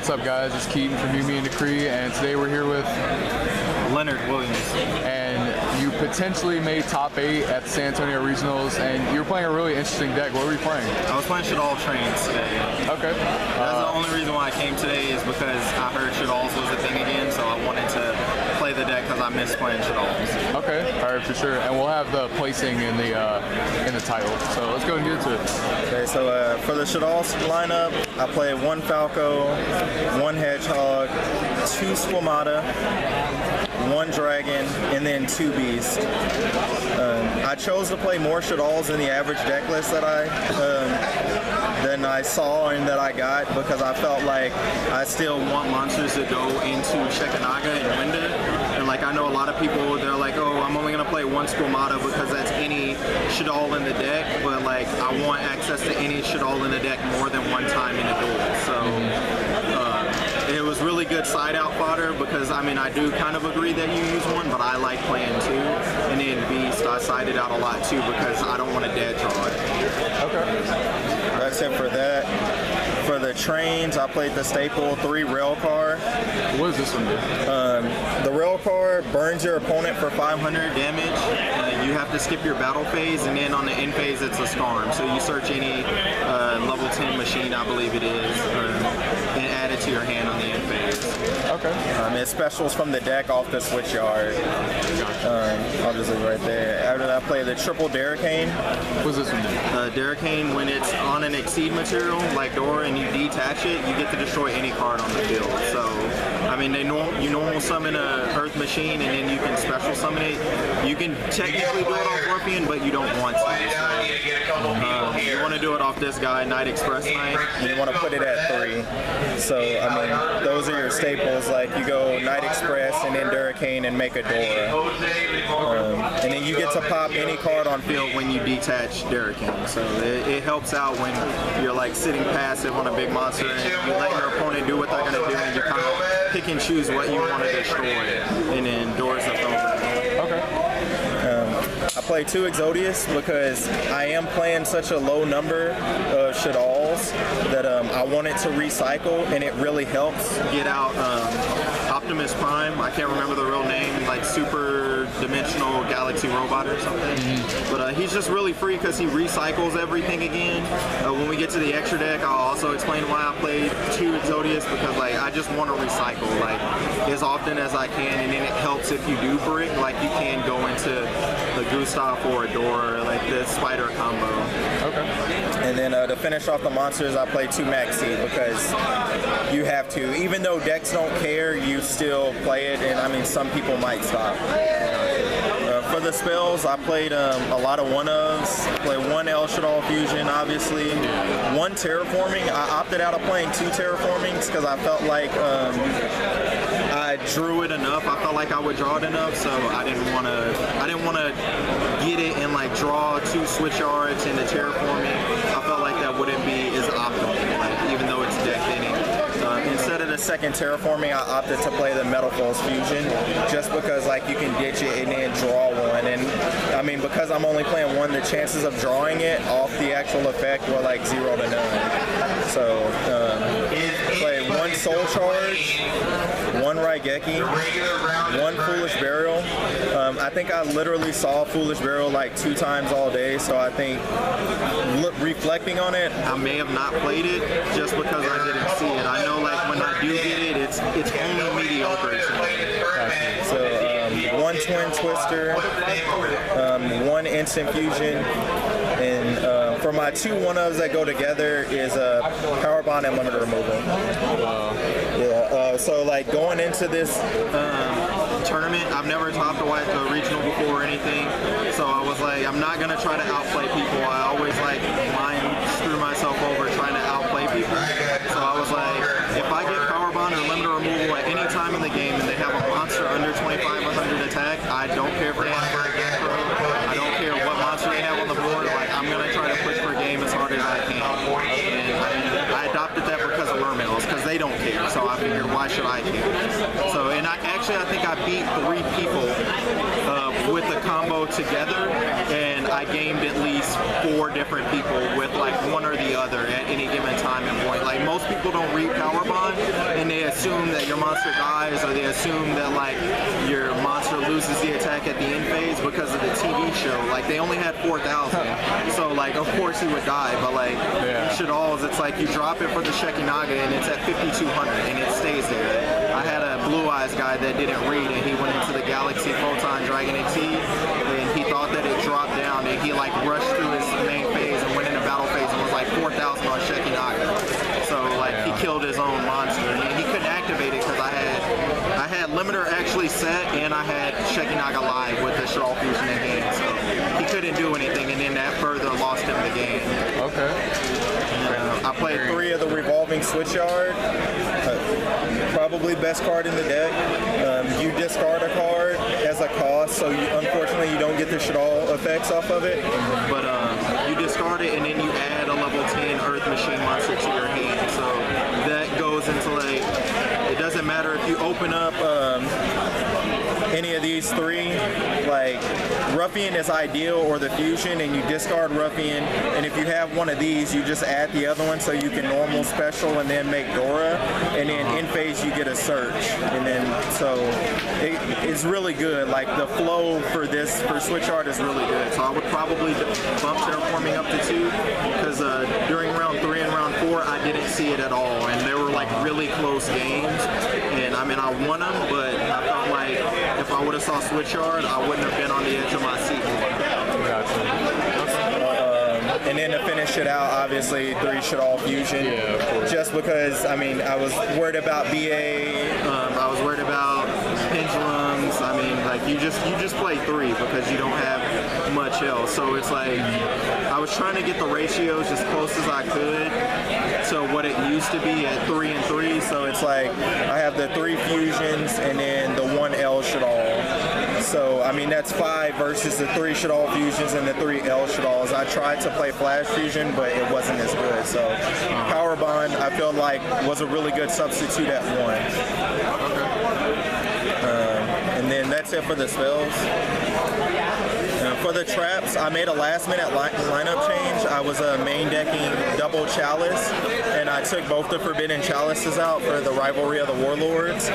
What's up, guys? It's Keaton from Yumi and Decree, and today we're here with Lenard Williams. And you potentially made top 8 at the San Antonio Regionals, and you were playing a really interesting deck. What were you playing? I was playing Shaddoll trains today. Okay. That's the only reason why I came today is because I heard Shaddolls was a thing again, so I wanted to play the deck because I miss playing Shaddolls. Okay, all right, for sure. And we'll have the placing in the title. So let's go and get into it. Okay, so for the Shaddoll's lineup, I played 1 Falco, 1 Hedgehog, 2 Squamata, 1 Dragon, and then 2 Beasts. I chose to play more Shaddolls in the average deck list that than I saw and that I got, because I felt like I still want monsters to go into Shekanaga and Winda. And like I know a lot of people, they're like, oh, I'm only gonna play 1 Squamata because that's any Shaddoll in the deck, but like I want access to any Shaddoll in the deck more than one time in a duel. So it was really good side out fodder because I mean I do kind of agree that you use 1, but I like playing 2. And then Beast, I sided out a lot too because I don't want to dead draw it. Okay. That's it for that. For the trains, I played the staple 3 rail car. What does this one do? The rail car burns your opponent for 500 damage. You have to skip your battle phase, and then on the end phase it's a Scarm. So you search any level 10 machine, I believe it is, and add it to your hand on the end phase. Okay. It specials from the deck off the switch yard. I'll just leave it right there. After that, I play the triple Derricane. What does this one do? Derricane, when it's on an Exceed material like Dora and you detach it, you get to destroy any card on the field. So, I mean, you normal summon a Earth Machine and then you can special summon it. You can technically do it off Orphean, but you don't want to. So, you want to do it off this guy, Night Express Knight. And you want to put it at 3. So, I mean, those are your staples. Like, you go Night Express and then Derricane and make a Dora. And then you get to pop any card on field when you detach Derricane. So it helps out when you're like sitting passive on a big monster and you let your opponent do what they're going to do and you kind of pick and choose what you want to destroy and then doors up over. Okay. I play 2 Exodius because I am playing such a low number of Shaddolls that I want it to recycle, and it really helps get out Optimus Prime. I can't remember the real name, like Super Dimensional Galaxy Robot or something. But he's just really free because he recycles everything again. When we get to the extra deck, I'll also explain why I played 2 Exodius, because like I just want to recycle like as often as I can, and then it helps if you do brick, like you can go into the Gustav or a Dora, like the spider combo. Okay. And then to finish off the monsters, I play 2 Maxi because you have to. Even though decks don't care, you still play it, and I mean some people might stop. For the spells, I played a lot of 1-ofs. Played 1 El Shaddoll Fusion, obviously. 1 Terraforming. I opted out of playing 2 Terraformings because I felt like I drew it enough. I felt like I would draw it enough, so I didn't want to get it and like draw 2 switch yards into Terraforming. I felt like that wouldn't be as optimal, like, even though it's decked in it. Instead of the second Terraforming, I opted to play the Metal Foes Fusion just because like you can ditch it and then draw 1. And I mean, because I'm only playing 1, the chances of drawing it off the actual effect were like 0 to none. So play 1 Soul Charge, 1 Raigeki, 1 Foolish Burial. I think I literally saw Foolish Burial like 2 times all day, so I think reflecting on it, I may have not played it just because I didn't see it. I know like when I do get it, it's only mediocre. So 1 Twin Twister, 1 Instant Fusion, and for my 2 1-ofs that go together is Power Bond and Limiter Removal. So like going into this tournament, I've never topped a regional before or anything, so I was like, I'm not gonna try to outplay people. I always like screw myself over trying to outplay people. So I was like, if I get Power Bond or Limiter Removal at any time in the game and they have a monster under 2500 attack, I don't care for I don't care what monster they have on the board. Like I'm gonna try to push for game as hard as I can. And I adopted that because of Mermails, because they don't care. So I figured, why should I care? So, and I think I beat 3 people with the combo together, and I I gamed at least 4 different people with like one or the other at any given time and point. Like most people don't read power bond and they assume that your monster dies, or they assume that like your monster loses the attack at the end phase because of the TV show. Like they only had 4,000, so like of course he would die. But like Shaddolls, it's like you drop it for the Shekinaga and it's at 5,200 and it stays there. I had a Blue Eyes guy that didn't read and he went into the Galaxy Photon Dragon XT and he thought that it dropped down and he like rushed through his main phase and went into battle phase and was like 4,000 on Shekinaga. So like he killed his own monster and he couldn't activate it because I had Limiter actually set and I had Shekinaga live with the Shaddoll fusion in hand, so he couldn't do anything, and then that further lost him the game. Okay. I played 3 of the revolving switch yard. Probably best card in the deck. You discard a card as a cost, so unfortunately you don't get the Shaddoll effects off of it. But you discard it and then you add a level 10 Earth Machine monster to your hand. So that goes into like, it doesn't matter if you open up any of these 3, like Ruffian is ideal or the fusion, and you discard Ruffian, and if you have one of these you just add the other one so you can normal special and then make Dora, and then in phase you get a search, and then so it's really good. Like the flow for switch art is really good, so I would probably bump terraforming up to 2 because during round 3 and round 4 I didn't see it at all, and they were like really close games, and I mean I won them, but I felt like if I would have saw switch yard I wouldn't have been on the edge of my seat more. And then to finish it out, obviously 3 Shaddoll fusion. Just because I mean I was worried about BA, I was worried about pendulums. I mean like you just play 3 because you don't have much else. So it's like I was trying to get the ratios as close as I could to what it used to be at 3 and 3. So it's like I have the 3 fusions and then the 1 L Shaddoll. So I mean that's 5 versus the 3 Shaddoll fusions and the 3 L Shaddolls. I tried to play Flash Fusion, but it wasn't as good. So Power Bond I feel like was a really good substitute at 1. And then that's it for the spells. For the traps, I made a last-minute lineup change. I was main decking double Chalice, and I took both the Forbidden Chalices out for the Rivalry of the Warlords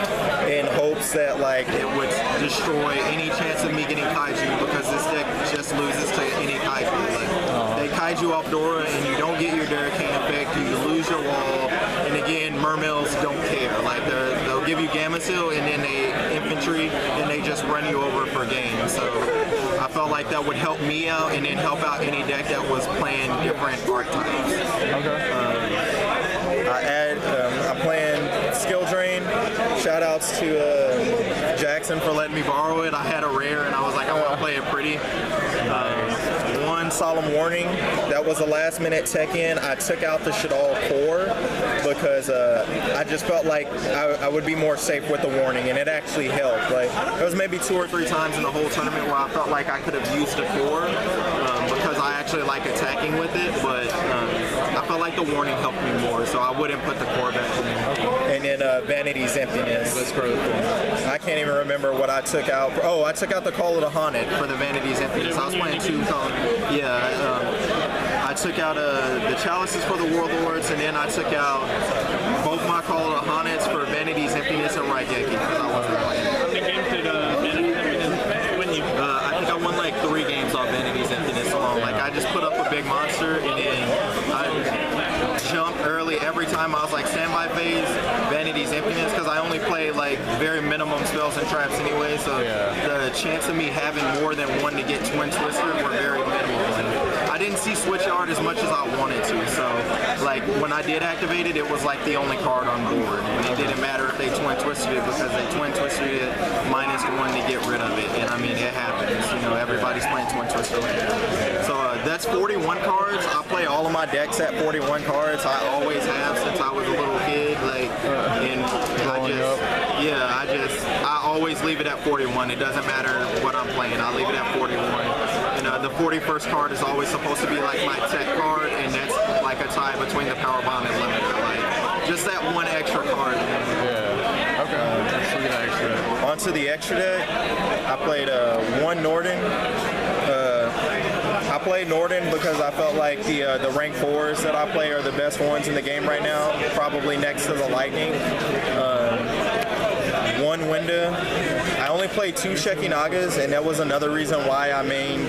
in hopes that like it would destroy any chance of me getting Kaiju, because this deck just loses to any Kaiju. Like, they Kaiju off Dora, and you don't get your Derricane effect, you lose your wall, and again, Mermills don't care. Like they'll give you Gamma Seal, and then they infantry, and they just run you over for games. So I felt like that would help me out and then help out any deck that was playing different archetypes. I'm playing Skill Drain. Shout outs to Jackson for letting me borrow it. I had a rare and I was like, I want to play it pretty. One Solemn Warning. That was a last minute tech in. I took out the Shaddoll core because I just felt like I would be more safe with the warning, and it actually helped. Like there was maybe 2 or 3 times in the whole tournament where I felt like I could have used a core because I actually like attacking with it, but I felt like the warning helped me more, so I wouldn't put the core back in. And then Vanity's Emptiness. That's probably cool. I can't even remember what I took out. Oh, I took out the Call of the Haunted for the Vanity's Emptiness. I was playing 2 I took out the Chalices for the Warlords, and then I took out both my Call of the Haunted for Vanity's Emptiness and Raigeki because I wasn't playing. How many games did Vanity's Emptiness win you? I think I won like 3 games off Vanity's Emptiness alone. Like I just put up a big monster, and then I jumped early every time. I was like standby phase, Vanity's Emptiness, because I only play like very minimum spells and traps anyway, so the chance of me having more than one to get Twin Twister were very minimal. And I didn't see switch art as much as I wanted to, so like when I did activate it, it was like the only card on board, and it didn't matter if they Twin Twisted it because they Twin Twisted it -1 to get rid of it, and I mean it happens, you know, everybody's playing Twin Twister right now. So that's 41 cards. I play all of my decks at 41 cards. I always have since I was a little kid, like, and I always leave it at 41. It doesn't matter what I'm playing, I leave it at 41. And the 41st card is always supposed to be like my tech card, and that's like a tie between the Power Bomb and Limiter. Like, just that one extra card. Yeah. Okay. So we got extra. Onto the extra deck, I played 1 Norden. I play Norden because I felt like the rank 4s that I play are the best ones in the game right now, probably next to the Lightning. One window. I only played 2 Shekinagas, and that was another reason why I mained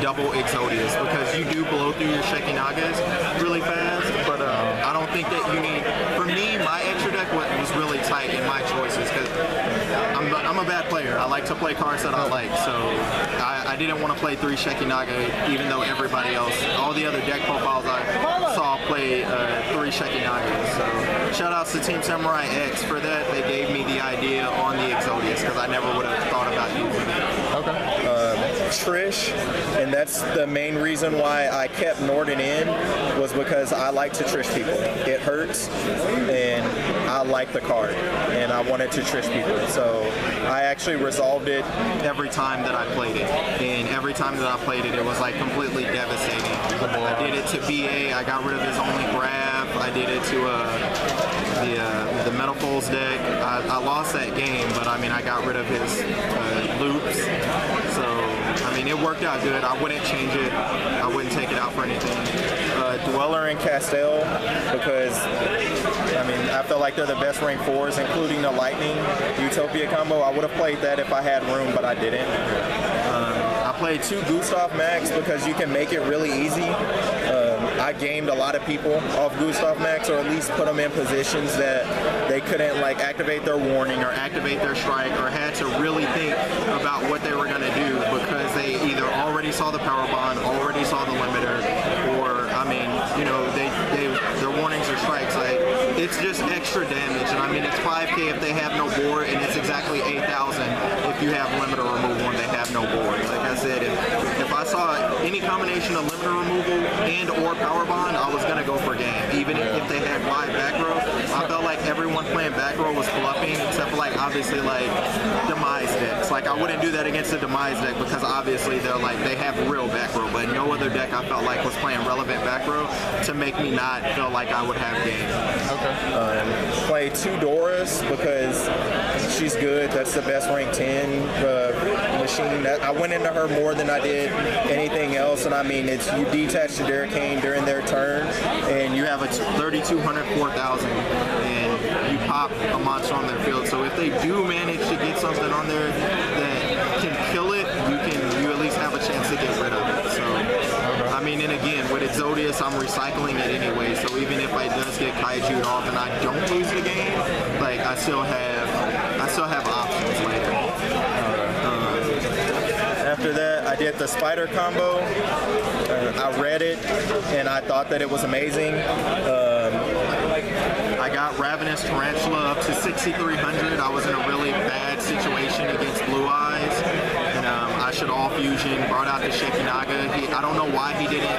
double Exodius, because you do blow through your Shekinagas really fast, but I don't think that you need, for me, my extra deck was really tight in my choices, because I'm a bad player. I like to play cards that I like, so I didn't want to play 3 Shekinaga, even though everybody else, all the other deck profiles I saw play 3 Shekinagas. So shout outs to Team Samurai X for that. They gave me the idea on the Exodius, because I never would have thought about using it. Okay. Trish, and that's the main reason why I kept Norden in, was because I like to Trish people. It hurts, and I like the card, and I wanted to Trish people. So I actually resolved it every time that I played it, and every time that I played it, it was like completely devastating. I did it to BA, I got rid of his only grab, I did it to the Metal Foals deck. I lost that game, but I mean, I got rid of his loops, so I mean, it worked out good. I wouldn't change it. I wouldn't take it out for anything. Dweller and Castell, because I mean, I feel like they're the best rank 4s, including the Lightning Utopia combo. I would have played that if I had room, but I didn't. I played 2 Gustav Max because you can make it really easy. I gamed a lot of people off Gustav Max, or at least put them in positions that they couldn't like activate their warning or activate their strike, or had to really think about what they were going to do, because they either already saw the power bond, already saw the limiter, or I mean, you know, their warnings or strikes, like, it's just extra damage. And I mean, it's 5k if they have no board, and it's exactly 8,000 if you have limiter removal and they have no board. Like I said, if I saw any combination of limiter removal and or power bond, I was gonna go for game. Even if they had wide back row, I felt like everyone playing back row was bluffing, except for like obviously like demise decks. Like I wouldn't do that against a demise deck, because obviously they're like, they have real back row, but no other deck I felt like was playing relevant back row to make me not feel like I would have game. Okay. Play 2 Doras because she's good. That's the best rank 10 machine. I went into her more than I did anything else, and I mean, it's you detach the Derricane during their turn, and you have a 3,200, 4,000, and you pop a monster on their field. So if they do manage to get something on there that can kill it, you at least have a chance to get rid of it. So I mean, and again, with Exodius, I'm recycling it anyway, so even if I does get Kaiju'd off and I don't lose the game, like I still have options later. After that, I did the spider combo. I read it, and I thought that it was amazing. I got Ravenous Tarantula up to 6,300. I was in a really bad situation against Blue Eyes, and I should all fusion, brought out the Shekinaga. I don't know why he didn't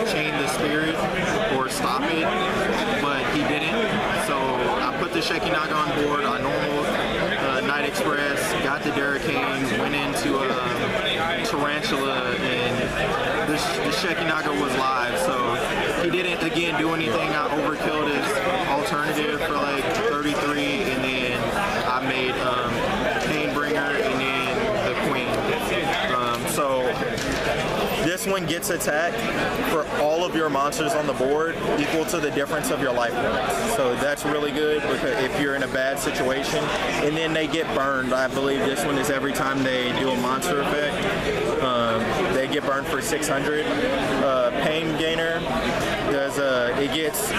chain the spirit or stop it, but he didn't. So I put the Shekinaga on board. I normal Night Express, got the Derricane, went into Tarantula, and the Shekinaga was live. So he didn't again do anything. I overkilled his alternative for like 33, and then I made Painbringer and then the Queen. So this one gets attacked for all of your monsters on the board equal to the difference of your life points. So that's really good, because if you're in a bad situation, and then they get burned. I believe this one is every time they do a monster effect, they get burned for 600. Pain Gainer does it gets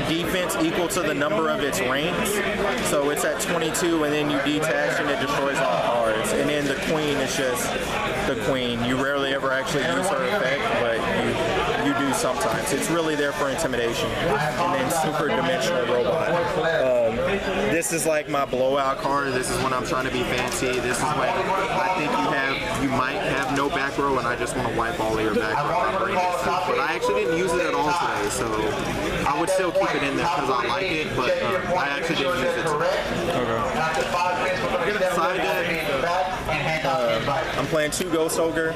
defense equal to the number of its ranks. So it's at 22, and then you detach and it destroys all cards. And then the Queen is just the Queen. You rarely ever actually use her effect, but you do sometimes. It's really there for intimidation. And then Super Dimensional Robot. This is like my blowout card. This is when I'm trying to be fancy. This is when I think you might have no back row, and I just want to wipe all of your back row. But I actually didn't use it at all today, so I would still keep it in there because I like it, but I actually didn't use it today. Okay. Side deck, I'm playing 2 Ghost Ogre,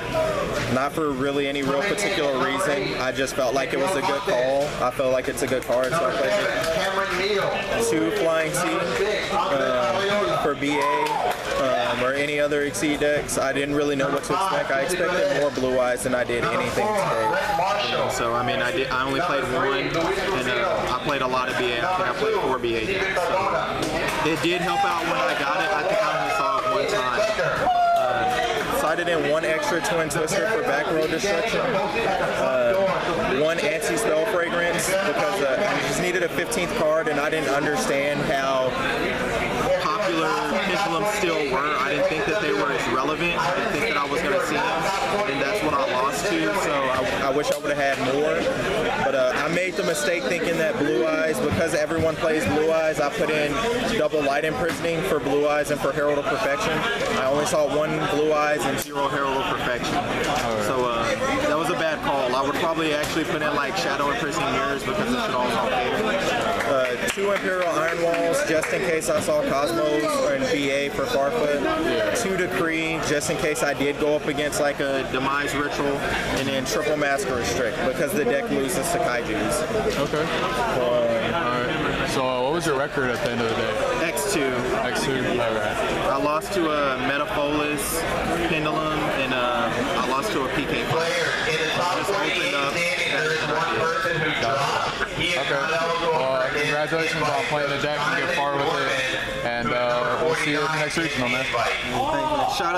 not for really any real particular reason. I just felt like it was a good call. I felt like it's a good card, so I played it. 2 Flying Sea, for BA or any other Exceed decks. I didn't really know what to expect. I expected more Blue Eyes than I did anything today. So I mean, I only played one, and I played a lot of BA. I think I played 4 BA decks. So it did help out when I got it. I think I only saw it one time. Sided in one extra Twin Twister for back row destruction, one anti-spell fragrance because I just needed a 15th card and I didn't understand how Popular pendulums still were. I didn't think that they were as relevant. I didn't think that I was going to see them, and that's what I lost to. so I wish I would have had more. But I made the mistake thinking that Blue Eyes, because everyone plays Blue Eyes, I put in double Light Imprisoning for Blue Eyes and for Herald of Perfection. I only saw 1 Blue Eyes and 0 Herald of Perfection. So that was a bad call. I would probably actually put in like Shadow Imprisoning Mirrors because it should all okay. 2 Imperial Iron Walls just in case I saw Cosmos or in BA for Farfoot. 2 Decree just in case I did go up against like a Demise Ritual. and then triple Mask Restrict because the deck loses to Kaijus. Okay. Alright. So what was your record at the end of the day? X2. X2? Alright. I lost to a Metafolus Pendulum, and I lost to a PK Fire. Just opened up. Okay. Congratulations on playing the deck and get far with it. And we'll see you at the next regional, man. Shout out.